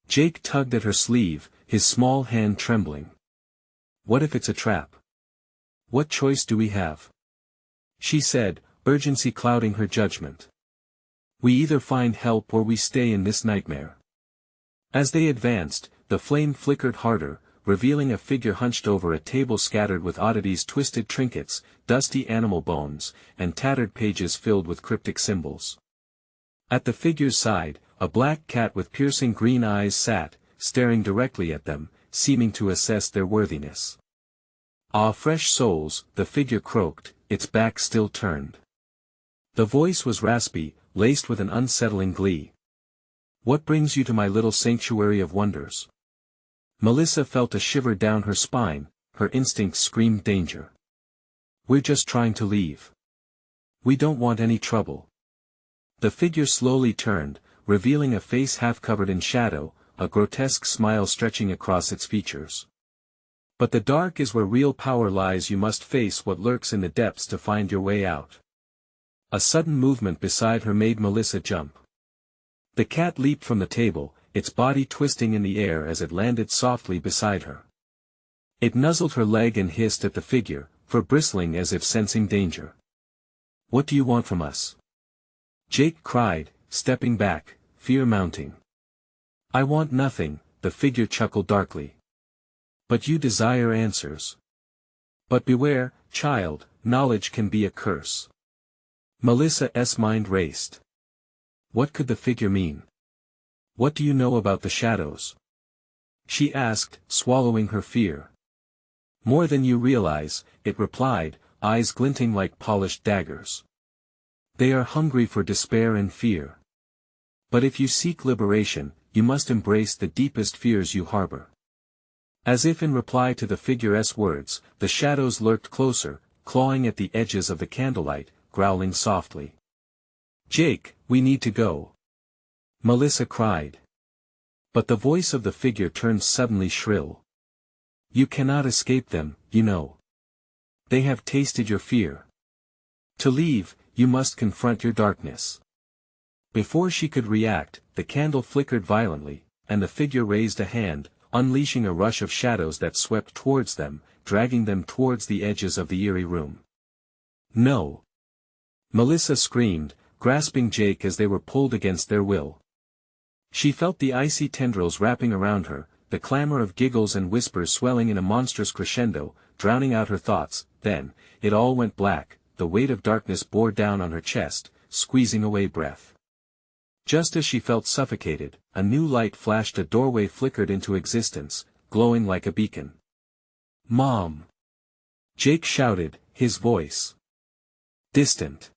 Speaker 1: Jake tugged at her sleeve, his small hand trembling. "What if it's a trap? What choice do we have?" she said, urgency clouding her judgment. "We either find help or we stay in this nightmare." As they advanced, the flame flickered harder, revealing a figure hunched over a table scattered with oddities, twisted trinkets, dusty animal bones, and tattered pages filled with cryptic symbols. At the figure's side, a black cat with piercing green eyes sat, staring directly at them, seeming to assess their worthiness. "Ah, fresh souls," the figure croaked, its back still turned. The voice was raspy, laced with an unsettling glee. "What brings you to my little sanctuary of wonders?" Melissa felt a shiver down her spine, her instincts screamed danger. "We're just trying to leave. We don't want any trouble." The figure slowly turned, revealing a face half covered in shadow, a grotesque smile stretching across its features. But the dark is where real power lies. You must face what lurks in the depths to find your way out. A sudden movement beside her made Melissa jump. The cat leaped from the table, its body twisting in the air as it landed softly beside her. It nuzzled her leg and hissed at the figure, fur bristling as if sensing danger. "What do you want from us?" Jake cried, stepping back, fear mounting. "I want nothing," the figure chuckled darkly. "But you desire answers. But beware, child, knowledge can be a curse." Melissa's mind raced. What could the figure mean? "What do you know about the shadows?" she asked, swallowing her fear. "More than you realize," it replied, eyes glinting like polished daggers. "They are hungry for despair and fear. But if you seek liberation, you must embrace the deepest fears you harbor." As if in reply to the figure's words, the shadows lurked closer, clawing at the edges of the candlelight, growling softly. "Jake, we need to go," Melissa cried. But the voice of the figure turned suddenly shrill. "You cannot escape them, you know. They have tasted your fear. To leave, you must confront your darkness." Before she could react, the candle flickered violently, and the figure raised a hand, unleashing a rush of shadows that swept towards them, dragging them towards the edges of the eerie room. "No!" Melissa screamed, grasping Jake as they were pulled against their will. She felt the icy tendrils wrapping around her, the clamor of giggles and whispers swelling in a monstrous crescendo, drowning out her thoughts. Then, it all went black, the weight of darkness bore down on her chest, squeezing away breath. Just as she felt suffocated, a new light flashed. A doorway flickered into existence, glowing like a beacon. "Mom!" Jake shouted, his voice distant.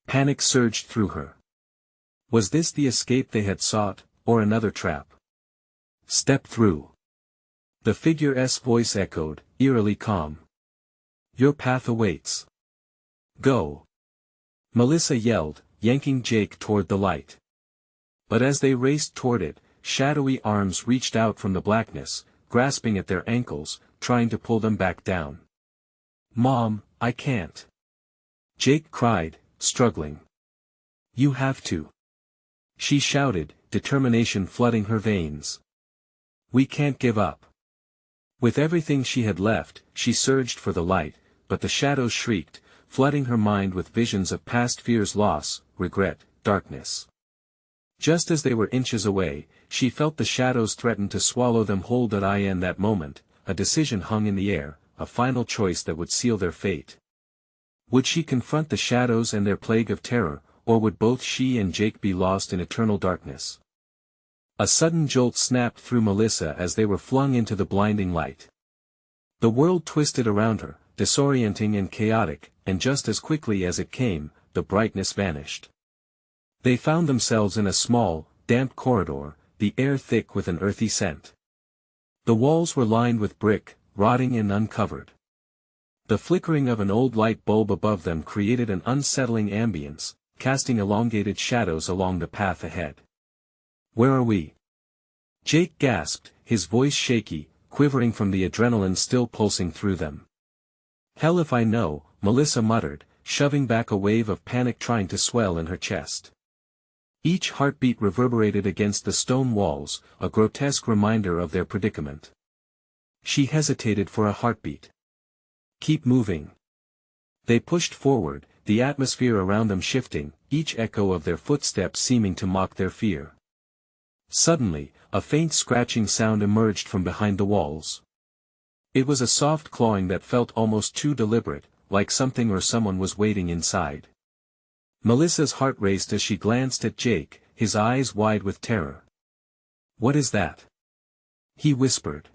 Speaker 1: Panic surged through her. Was this the escape they had sought, or another trap? "Step through." The figure's voice echoed, eerily calm. "Your path awaits. Go." Melissa yelled, yanking Jake toward the light. But as they raced toward it, shadowy arms reached out from the blackness, grasping at their ankles, trying to pull them back down. "Mom, I can't." Jake cried, struggling. "You have to." She shouted, determination flooding her veins. "We can't give up." With everything she had left, she surged for the light, but the shadows shrieked, flooding her mind with visions of past fears, loss, regret, darkness. Just as they were inches away, she felt the shadows threaten to swallow them whole. In that moment, a decision hung in the air, a final choice that would seal their fate. Would she confront the shadows and their plague of terror, or would both she and Jake be lost in eternal darkness? A sudden jolt snapped through Melissa as they were flung into the blinding light. The world twisted around her, disorienting and chaotic, and just as quickly as it came, the brightness vanished. They found themselves in a small, damp corridor, the air thick with an earthy scent. The walls were lined with brick, rotting and uncovered. The flickering of an old light bulb above them created an unsettling ambience, casting elongated shadows along the path ahead. "Where are we?" Jake gasped, his voice shaky, quivering from the adrenaline still pulsing through them. "Hell if I know," Melissa muttered, shoving back a wave of panic trying to swell in her chest. Each heartbeat reverberated against the stone walls, a grotesque reminder of their predicament. She hesitated for a heartbeat. "Keep moving." They pushed forward, the atmosphere around them shifting, each echo of their footsteps seeming to mock their fear. Suddenly, a faint scratching sound emerged from behind the walls. It was a soft clawing that felt almost too deliberate, like something or someone was waiting inside. Melissa's heart raced as she glanced at Jake, his eyes wide with terror. "What is that?" he whispered.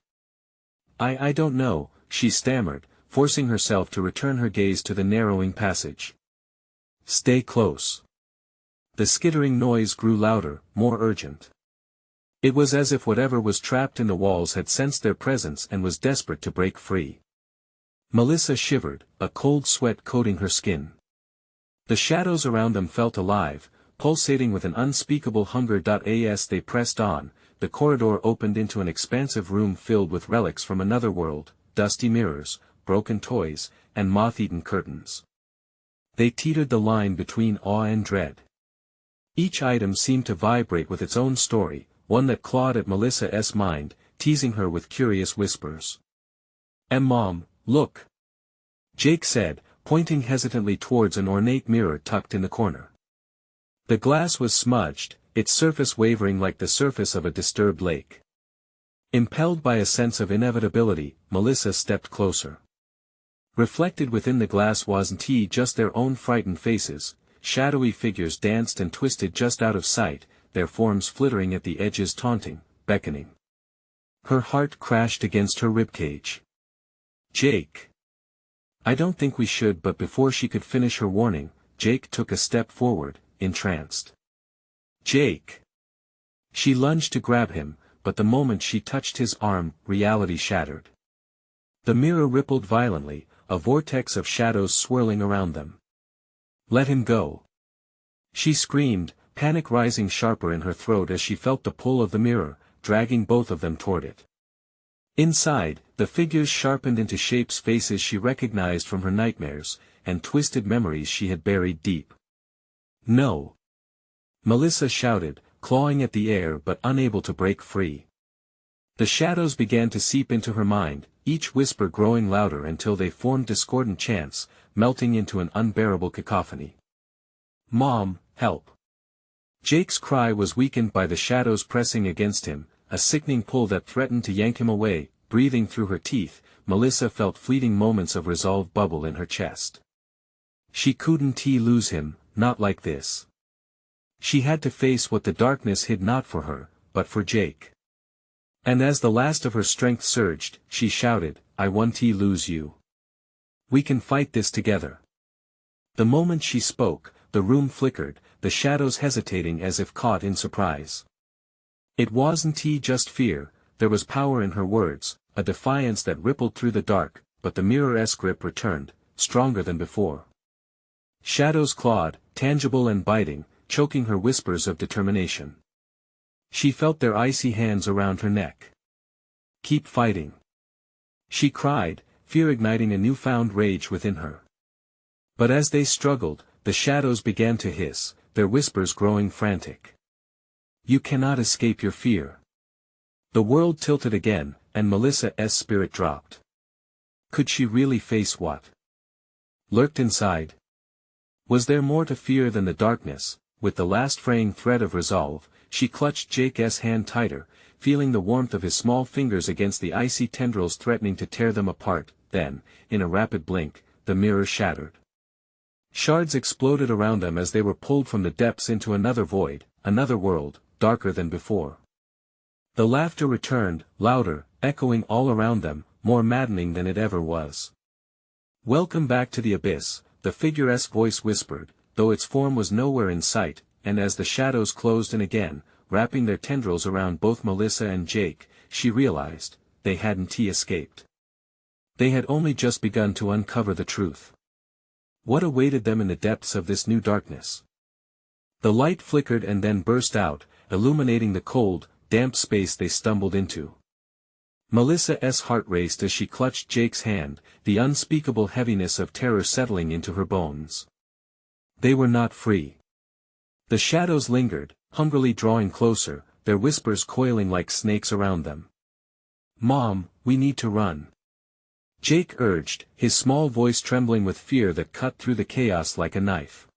Speaker 1: I don't know," she stammered, forcing herself to return her gaze to the narrowing passage. "Stay close." The skittering noise grew louder, more urgent. It was as if whatever was trapped in the walls had sensed their presence and was desperate to break free. Melissa shivered, a cold sweat coating her skin. The shadows around them felt alive, pulsating with an unspeakable hunger. As they pressed on, the corridor opened into an expansive room filled with relics from another world, dusty mirrors, broken toys, and moth-eaten curtains. They teetered the line between awe and dread. Each item seemed to vibrate with its own story, one that clawed at Melissa's mind, teasing her with curious whispers. Mom, look!" Jake said, pointing hesitantly towards an ornate mirror tucked in the corner. The glass was smudged, its surface wavering like the surface of a disturbed lake. Impelled by a sense of inevitability, Melissa stepped closer. Reflected within the glass wasn't just their own frightened faces. Shadowy figures danced and twisted just out of sight, their forms flittering at the edges, taunting, beckoning. Her heart crashed against her ribcage. "Jake! I don't think we should." But before she could finish her warning, Jake took a step forward, entranced. "Jake!" She lunged to grab him, but the moment she touched his arm, reality shattered. The mirror rippled violently, a vortex of shadows swirling around them. "Let him go!" She screamed, panic rising sharper in her throat as she felt the pull of the mirror, dragging both of them toward it. Inside, the figures sharpened into shapes, faces she recognized from her nightmares, and twisted memories she had buried deep. "No!" Melissa shouted, clawing at the air but unable to break free. The shadows began to seep into her mind, each whisper growing louder until they formed discordant chants, melting into an unbearable cacophony. "Mom, help!" Jake's cry was weakened by the shadows pressing against him, a sickening pull that threatened to yank him away. Breathing through her teeth, Melissa felt fleeting moments of resolve bubble in her chest. She couldn't lose him, not like this. She had to face what the darkness hid, not for her, but for Jake. And as the last of her strength surged, she shouted, "I won't lose you. We can fight this together." The moment she spoke, the room flickered, the shadows hesitating as if caught in surprise. It wasn't just fear, there was power in her words, a defiance that rippled through the dark, but the mirror-esque grip returned, stronger than before. Shadows clawed, tangible and biting, choking her whispers of determination. She felt their icy hands around her neck. "Keep fighting!" she cried, fear igniting a newfound rage within her. But as they struggled, the shadows began to hiss, their whispers growing frantic. "You cannot escape your fear." The world tilted again, and Melissa's spirit dropped. Could she really face what lurked inside? Was there more to fear than the darkness? With the last fraying thread of resolve, she clutched Jake's hand tighter, feeling the warmth of his small fingers against the icy tendrils threatening to tear them apart. Then, in a rapid blink, the mirror shattered. Shards exploded around them as they were pulled from the depths into another void, another world, darker than before. The laughter returned, louder, echoing all around them, more maddening than it ever was. "Welcome back to the abyss," the figuresque voice whispered, though its form was nowhere in sight, and as the shadows closed in again, wrapping their tendrils around both Melissa and Jake, she realized, they hadn't escaped. They had only just begun to uncover the truth. What awaited them in the depths of this new darkness? The light flickered and then burst out, illuminating the cold, damp space they stumbled into. Melissa's heart raced as she clutched Jake's hand, the unspeakable heaviness of terror settling into her bones. They were not free. The shadows lingered, hungrily drawing closer, their whispers coiling like snakes around them. "Mom, we need to run," Jake urged, his small voice trembling with fear that cut through the chaos like a knife.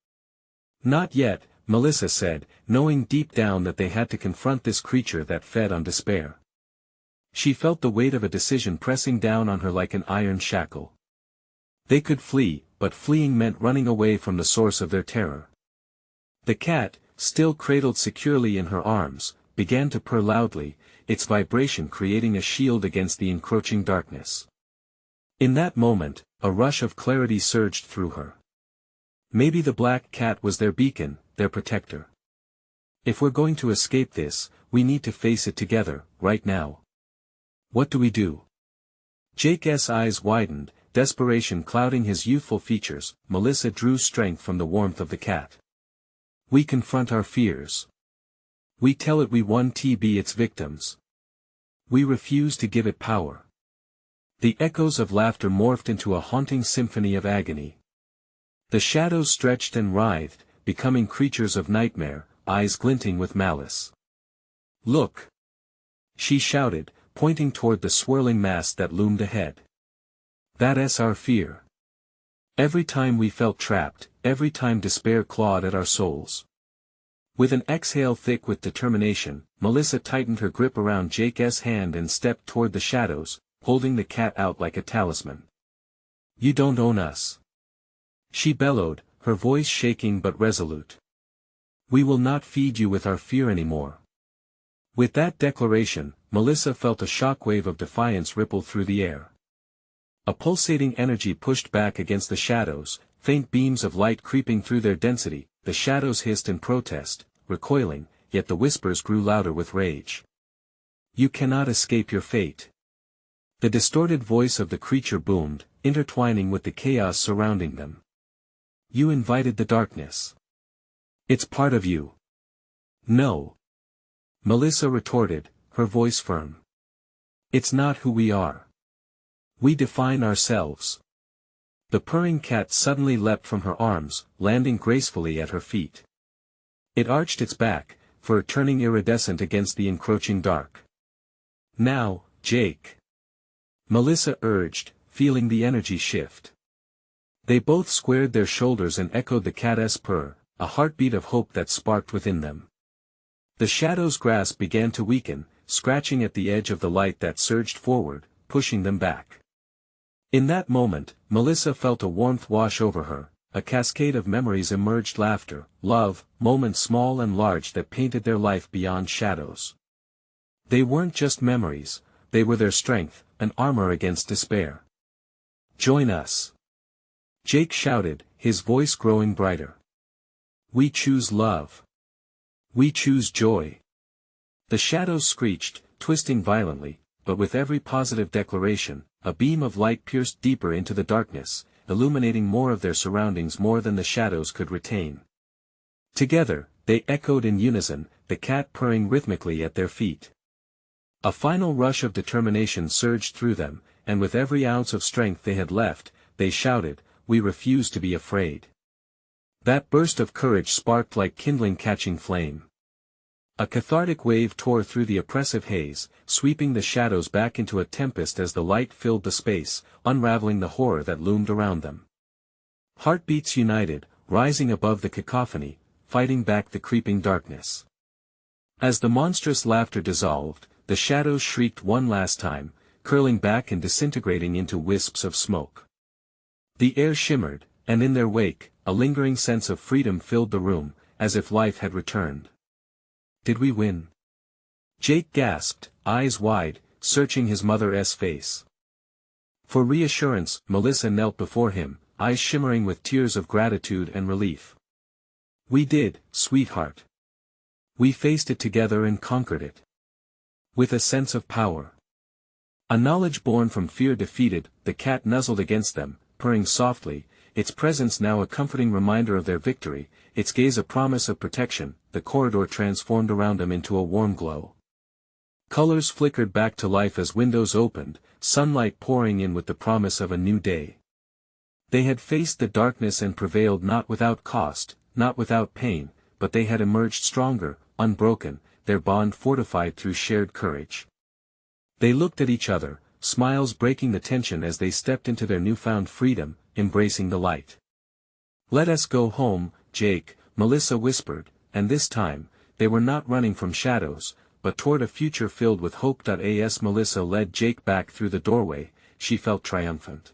Speaker 1: "Not yet," Melissa said, knowing deep down that they had to confront this creature that fed on despair. She felt the weight of a decision pressing down on her like an iron shackle. They could flee, but fleeing meant running away from the source of their terror. The cat, still cradled securely in her arms, began to purr loudly, its vibration creating a shield against the encroaching darkness. In that moment, a rush of clarity surged through her. Maybe the black cat was their beacon, their protector. If we're going to escape this, we need to face it together, right now. What do we do? Jake's eyes widened, desperation clouding his youthful features. Melissa drew strength from the warmth of the cat. We confront our fears. We tell it we want to be its victims. We refuse to give it power. The echoes of laughter morphed into a haunting symphony of agony. The shadows stretched and writhed, becoming creatures of nightmare, eyes glinting with malice. "Look!" she shouted, pointing toward the swirling mass that loomed ahead. "That's our fear. Every time we felt trapped, every time despair clawed at our souls." With an exhale thick with determination, Melissa tightened her grip around Jake's hand and stepped toward the shadows, holding the cat out like a talisman. "You don't own us," she bellowed, her voice shaking but resolute. "We will not feed you with our fear anymore." With that declaration, Melissa felt a shockwave of defiance ripple through the air. A pulsating energy pushed back against the shadows, faint beams of light creeping through their density. The shadows hissed in protest, recoiling, yet the whispers grew louder with rage. "You cannot escape your fate." The distorted voice of the creature boomed, intertwining with the chaos surrounding them. "You invited the darkness. It's part of you." "No," Melissa retorted, her voice firm. "It's not who we are. We define ourselves." The purring cat suddenly leapt from her arms, landing gracefully at her feet. It arched its back, fur turning iridescent against the encroaching dark. "Now, Jake," Melissa urged, feeling the energy shift. They both squared their shoulders and echoed the cat's purr, a heartbeat of hope that sparked within them. The shadow's grasp began to weaken, scratching at the edge of the light that surged forward, pushing them back. In that moment, Melissa felt a warmth wash over her, a cascade of memories emerged: laughter, love, moments small and large that painted their life beyond shadows. They weren't just memories, they were their strength, an armor against despair. "Join us!" Jake shouted, his voice growing brighter. "We choose love. We choose joy." The shadows screeched, twisting violently, but with every positive declaration, a beam of light pierced deeper into the darkness, illuminating more of their surroundings more than the shadows could retain. Together, they echoed in unison, the cat purring rhythmically at their feet. A final rush of determination surged through them, and with every ounce of strength they had left, they shouted, "We refuse to be afraid." That burst of courage sparked like kindling catching flame. A cathartic wave tore through the oppressive haze, sweeping the shadows back into a tempest as the light filled the space, unraveling the horror that loomed around them. Heartbeats united, rising above the cacophony, fighting back the creeping darkness. As the monstrous laughter dissolved, the shadows shrieked one last time, curling back and disintegrating into wisps of smoke. The air shimmered, and in their wake, a lingering sense of freedom filled the room, as if life had returned. "Did we win?" Jake gasped, eyes wide, searching his mother's face. For reassurance, Melissa knelt before him, eyes shimmering with tears of gratitude and relief. "We did, sweetheart. We faced it together and conquered it. With a sense of power. A knowledge born from fear defeated." The cat nuzzled against them, purring softly, its presence now a comforting reminder of their victory, its gaze a promise of protection. The corridor transformed around them into a warm glow. Colors flickered back to life as windows opened, sunlight pouring in with the promise of a new day. They had faced the darkness and prevailed, not without cost, not without pain, but they had emerged stronger, unbroken, their bond fortified through shared courage. They looked at each other, smiles breaking the tension as they stepped into their newfound freedom, embracing the light. "Let us go home, Jake," Melissa whispered, and this time, they were not running from shadows, but toward a future filled with hope. As Melissa led Jake back through the doorway, she felt triumphant.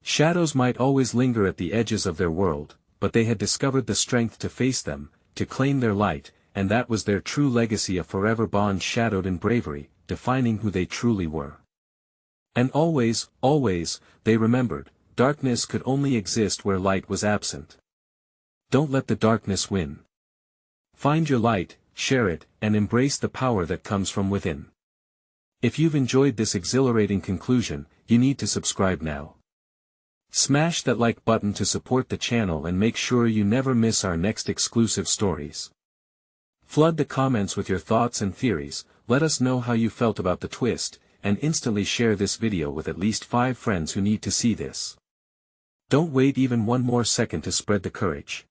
Speaker 1: Shadows might always linger at the edges of their world, but they had discovered the strength to face them, to claim their light, and that was their true legacy, a forever bond shadowed in bravery, defining who they truly were. And always, always, they remembered, darkness could only exist where light was absent. Don't let the darkness win. Find your light, share it, and embrace the power that comes from within. If you've enjoyed this exhilarating conclusion, you need to subscribe now. Smash that like button to support the channel and make sure you never miss our next exclusive stories. Flood the comments with your thoughts and theories, let us know how you felt about the twist, and instantly share this video with at least 5 friends who need to see this. Don't wait even one more second to spread the courage.